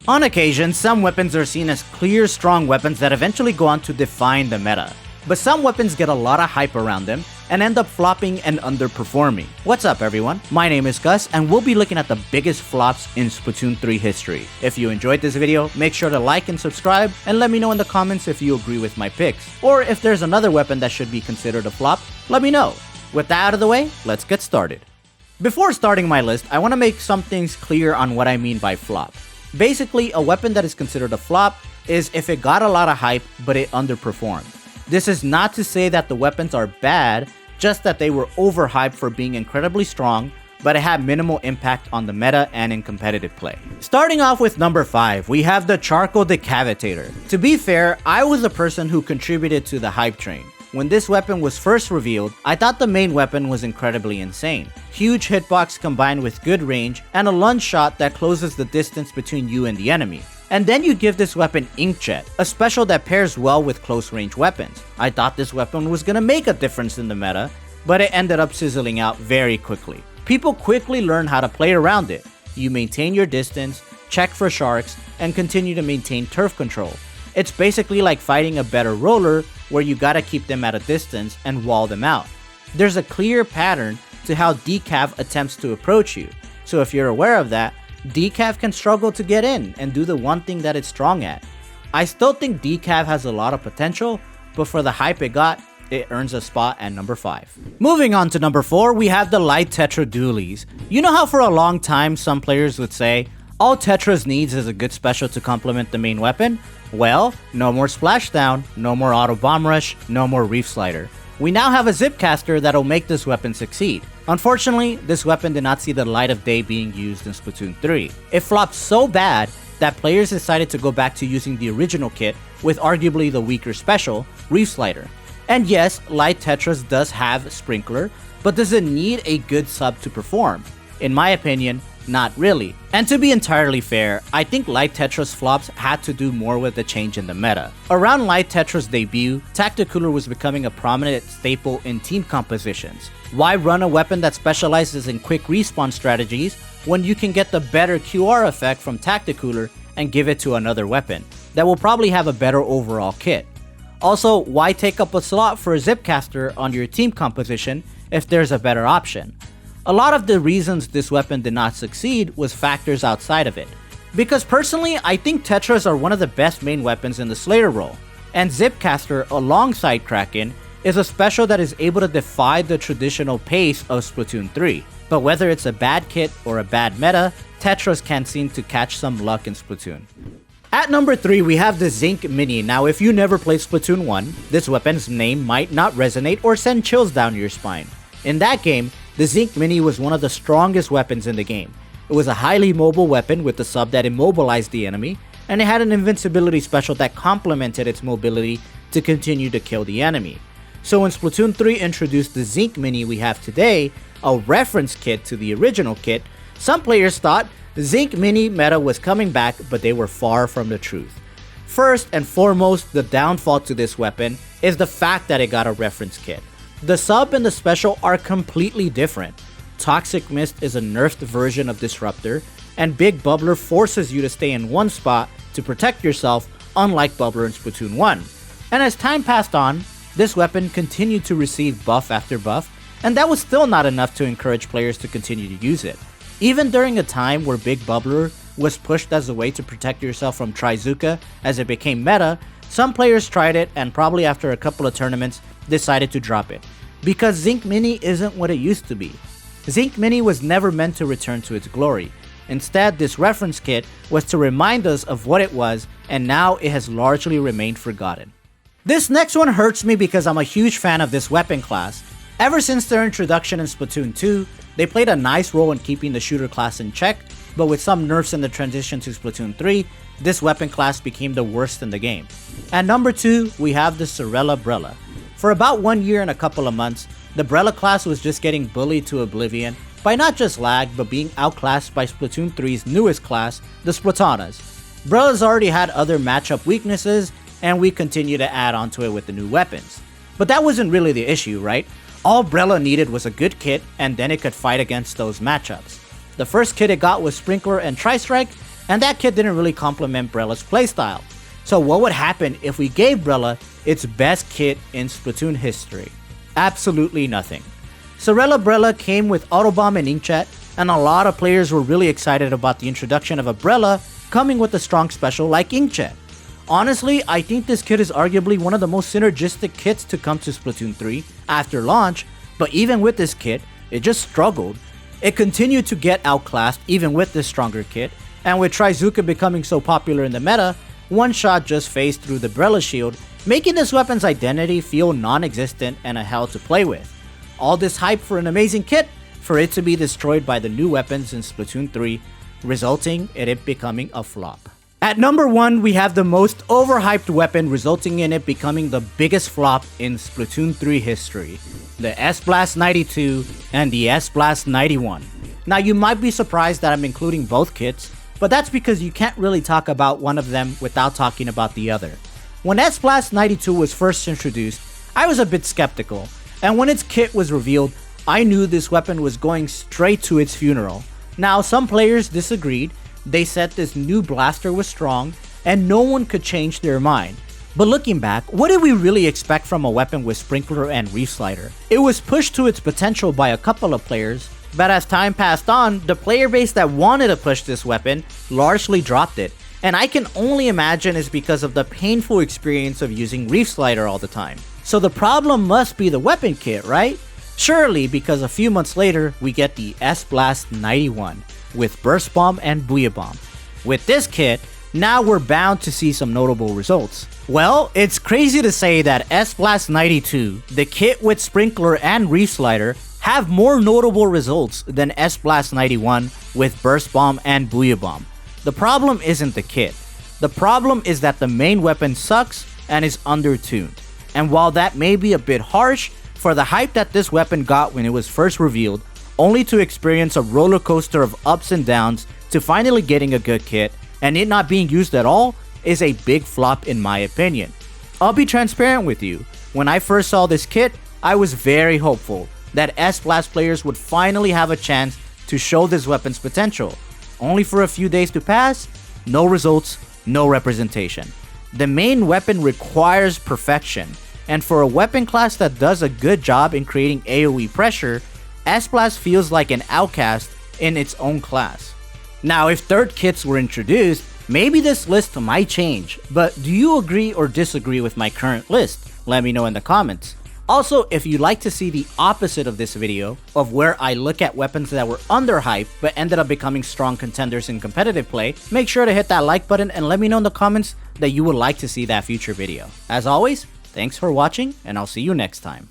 On occasion, some weapons are seen as clear, strong weapons that eventually go on to define the meta. But some weapons get a lot of hype around them and end up flopping and underperforming. What's up everyone? My name is Gus and we'll be looking at the biggest flops in Splatoon 3 history. If you enjoyed this video, make sure to like and subscribe and let me know in the comments if you agree with my picks. Or if there's another weapon that should be considered a flop, let me know. With that out of the way, let's get started. Before starting my list, I want to make some things clear on what I mean by flop. Basically, a weapon that is considered a flop is if it got a lot of hype but it underperformed. This is not to say that the weapons are bad, just that they were overhyped for being incredibly strong, but it had minimal impact on the meta and in competitive play. Starting off with number 5, we have the charcoal decavitator. To be fair, I was the person who contributed to the hype train. When this weapon was first revealed, I thought the main weapon was incredibly insane. Huge hitbox combined with good range, and a lunge shot that closes the distance between you and the enemy. And then you give this weapon Inkjet, a special that pairs well with close range weapons. I thought this weapon was gonna make a difference in the meta, but it ended up sizzling out very quickly. People quickly learn how to play around it. You maintain your distance, check for sharks, and continue to maintain turf control. It's basically like fighting a better roller where you gotta keep them at a distance and wall them out. There's a clear pattern to how decav attempts to approach you, so if you're aware of that, decav can struggle to get in and do the one thing that it's strong at. I still think decav has a lot of potential, but for the hype it got, it earns a spot at number 5. Moving on to number 4, we have the light tetra dualies. You know how for a long time some players would say, all tetras needs is a good special to complement the main weapon? Well, no more splashdown, no more auto bomb rush, no more reef slider. We now have a zipcaster that'll make this weapon succeed. Unfortunately, this weapon did not see the light of day being used in Splatoon 3. It flopped so bad that players decided to go back to using the original kit with arguably the weaker special, Reef Slider. And yes, Light Tetras does have Sprinkler, but does it need a good sub to perform? In my opinion, not really. And to be entirely fair, I think Light Tetra's flops had to do more with the change in the meta. Around Light Tetra's debut, Tacticooler was becoming a prominent staple in team compositions. Why run a weapon that specializes in quick respawn strategies when you can get the better QR effect from Tacticooler and give it to another weapon that will probably have a better overall kit? Also, why take up a slot for a Zipcaster on your team composition if there's a better option? A lot of the reasons this weapon did not succeed was factors outside of it. Because personally, I think Tetras are one of the best main weapons in the Slayer role, and Zipcaster alongside Kraken is a special that is able to defy the traditional pace of Splatoon 3. But whether it's a bad kit or a bad meta, Tetras can seem to catch some luck in Splatoon. At number 3, we have the Zink Mini. Now if you never played Splatoon 1, this weapon's name might not resonate or send chills down your spine. In that game, the Zink Mini was one of the strongest weapons in the game. It was a highly mobile weapon with a sub that immobilized the enemy, and it had an invincibility special that complemented its mobility to continue to kill the enemy. So when Splatoon 3 introduced the Zink Mini we have today, a reference kit to the original kit, some players thought the Zink Mini meta was coming back, but they were far from the truth. First and foremost, the downfall to this weapon is the fact that it got a reference kit. The sub and the special are completely different. Toxic Mist is a nerfed version of Disruptor, and Big Bubbler forces you to stay in one spot to protect yourself, unlike Bubbler in Splatoon 1. And as time passed on, this weapon continued to receive buff after buff, and that was still not enough to encourage players to continue to use it. Even during a time where Big Bubbler was pushed as a way to protect yourself from Trizuka as it became meta, some players tried it and probably after a couple of tournaments decided to drop it. Because Zink Mini isn't what it used to be. Zink Mini was never meant to return to its glory. Instead, this reference kit was to remind us of what it was, and now it has largely remained forgotten. This next one hurts me because I'm a huge fan of this weapon class. Ever since their introduction in Splatoon 2, they played a nice role in keeping the shooter class in check, but with some nerfs in the transition to Splatoon 3, this weapon class became the worst in the game. At number 2, we have the Sella Brella. For about 1 year and a couple of months, the Brella class was just getting bullied to oblivion by not just lag, but being outclassed by Splatoon 3's newest class, the Splatonas. Brella's already had other matchup weaknesses, and we continue to add onto it with the new weapons. But that wasn't really the issue, right? All Brella needed was a good kit, and then it could fight against those matchups. The first kit it got was Sprinkler and Tri-Strike, and that kit didn't really complement Brella's playstyle. So what would happen if we gave Brella its best kit in Splatoon history? Absolutely nothing. Sorella Brella came with Autobomb and Inkjet, and a lot of players were really excited about the introduction of a Brella coming with a strong special like Inkjet. Honestly, I think this kit is arguably one of the most synergistic kits to come to Splatoon 3 after launch, but even with this kit, it just struggled. It continued to get outclassed even with this stronger kit, and with Trizooka becoming so popular in the meta, one shot just phased through the Brella shield, making this weapon's identity feel non-existent and a hell to play with. All this hype for an amazing kit, for it to be destroyed by the new weapons in Splatoon 3, resulting in it becoming a flop. At number 1, we have the most overhyped weapon, resulting in it becoming the biggest flop in Splatoon 3 history, the S-Blast 92 and the S-Blast 91. Now you might be surprised that I'm including both kits, but that's because you can't really talk about one of them without talking about the other. When S-Blast 92 was first introduced, I was a bit skeptical, and when its kit was revealed, I knew this weapon was going straight to its funeral. Now some players disagreed. They said this new blaster was strong and no one could change their mind. But looking back, what did we really expect from a weapon with Sprinkler and Reef Slider? It was pushed to its potential by a couple of players, but as time passed on, the player base that wanted to push this weapon largely dropped it. And I can only imagine it's because of the painful experience of using Reef Slider all the time. So the problem must be the weapon kit, right? Surely, because a few months later, we get the S-Blast 91 with Burst Bomb and Booyah Bomb. With this kit, now we're bound to see some notable results. Well, it's crazy to say that S-Blast 92, the kit with Sprinkler and Reef Slider, have more notable results than S-Blast 91 with Burst Bomb and Booyah Bomb. The problem isn't the kit. The problem is that the main weapon sucks and is under-tuned. And while that may be a bit harsh, for the hype that this weapon got when it was first revealed, only to experience a roller coaster of ups and downs to finally getting a good kit and it not being used at all is a big flop in my opinion. I'll be transparent with you. When I first saw this kit, I was very hopeful that S-Blast players would finally have a chance to show this weapon's potential. Only for a few days to pass, no results, no representation. The main weapon requires perfection, and for a weapon class that does a good job in creating AoE pressure, S-Blast feels like an outcast in its own class. Now, if third kits were introduced, maybe this list might change, but do you agree or disagree with my current list? Let me know in the comments. Also, if you'd like to see the opposite of this video, of where I look at weapons that were underhyped but ended up becoming strong contenders in competitive play, make sure to hit that like button and let me know in the comments that you would like to see that future video. As always, thanks for watching, and I'll see you next time.